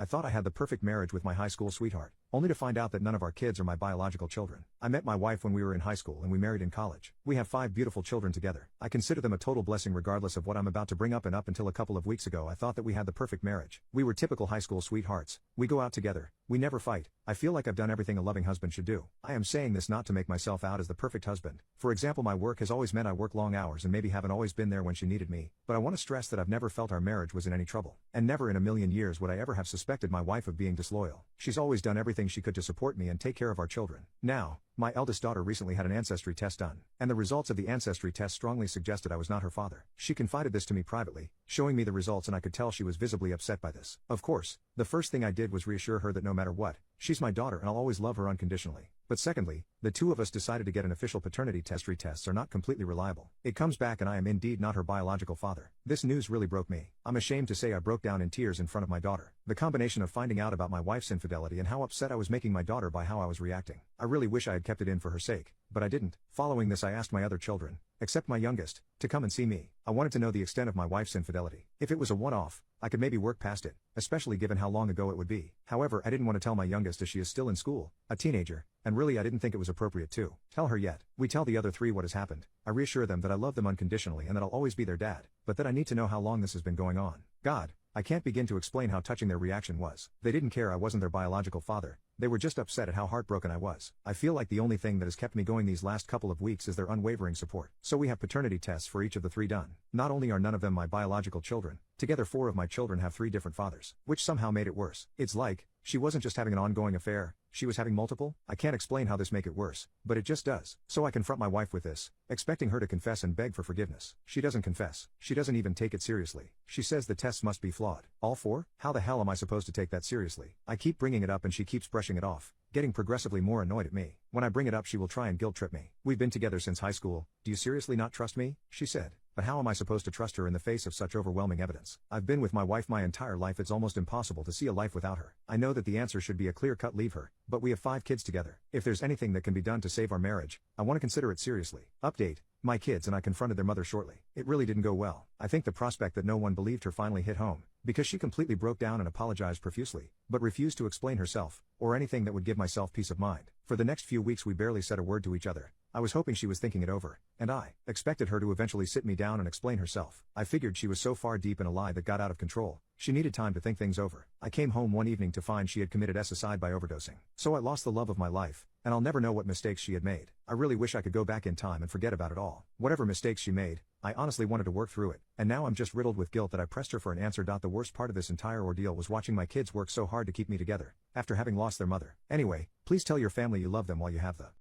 I thought I had the perfect marriage with my high school sweetheart, only to find out that none of our kids are my biological children. I met my wife when we were in high school and we married in college. We have 5 beautiful children together. I consider them a total blessing regardless of what I'm about to bring up, and up until a couple of weeks ago I thought that we had the perfect marriage. We were typical high school sweethearts. We go out together. We never fight. I feel like I've done everything a loving husband should do. I am saying this not to make myself out as the perfect husband. For example, my work has always meant I work long hours and maybe haven't always been there when she needed me, but I want to stress that I've never felt our marriage was in any trouble. And never in a million years would I ever have suspected my wife of being disloyal. She's always done everything she could to support me and take care of our children. Now, my eldest daughter recently had an ancestry test done, and the results of the ancestry test strongly suggested I was not her father. She confided this to me privately, showing me the results, and I could tell she was visibly upset by this. Of course, the first thing I did was reassure her that no matter what, she's my daughter and I'll always love her unconditionally. But secondly, the two of us decided to get an official paternity test. Tests are not completely reliable. It comes back and I am indeed not her biological father. This news really broke me. I'm ashamed to say I broke down in tears in front of my daughter. The combination of finding out about my wife's infidelity and how upset I was making my daughter by how I was reacting. I really wish I had kept it in for her sake, but I didn't. Following this, I asked my other children, except my youngest, to come and see me. I wanted to know the extent of my wife's infidelity. If it was a one-off, I could maybe work past it, especially given how long ago it would be. However, I didn't want to tell my youngest as she is still in school, a teenager, and really I didn't think it was appropriate to tell her yet. We tell the other 3 what has happened. I reassure them that I love them unconditionally and that I'll always be their dad, but that I need to know how long this has been going on. God, I can't begin to explain how touching their reaction was. They didn't care I wasn't their biological father. They were just upset at how heartbroken I was. I feel like the only thing that has kept me going these last couple of weeks is their unwavering support. So we have paternity tests for each of the 3 done. Not only are none of them my biological children, together 4 of my children have 3 different fathers, which somehow made it worse. It's like, she wasn't just having an ongoing affair, she was having multiple. I can't explain how this make it worse, but it just does. So I confront my wife with this, expecting her to confess and beg for forgiveness. She doesn't confess. She doesn't even take it seriously. She says the tests must be flawed. All 4? How the hell am I supposed to take that seriously? I keep bringing it up and she keeps brushing it off, getting progressively more annoyed at me. When I bring it up, she will try and guilt trip me. We've been together since high school. Do you seriously not trust me? She said. But how am I supposed to trust her in the face of such overwhelming evidence? I've been with my wife my entire life. It's almost impossible to see a life without her. I know that the answer should be a clear-cut leave her, but we have 5 kids together. If there's anything that can be done to save our marriage, I want to consider it seriously. Update. My kids and I confronted their mother shortly. It really didn't go well. I think the prospect that no one believed her finally hit home, because she completely broke down and apologized profusely, but refused to explain herself, or anything that would give myself peace of mind. For the next few weeks we barely said a word to each other. I was hoping she was thinking it over, and I expected her to eventually sit me down and explain herself. I figured she was so far deep in a lie that got out of control, she needed time to think things over. I came home one evening to find she had committed suicide by overdosing. So I lost the love of my life, and I'll never know what mistakes she had made. I really wish I could go back in time and forget about it all. Whatever mistakes she made, I honestly wanted to work through it, and now I'm just riddled with guilt that I pressed her for an answer. The worst part of this entire ordeal was watching my kids work so hard to keep me together, after having lost their mother. Anyway, please tell your family you love them while you have the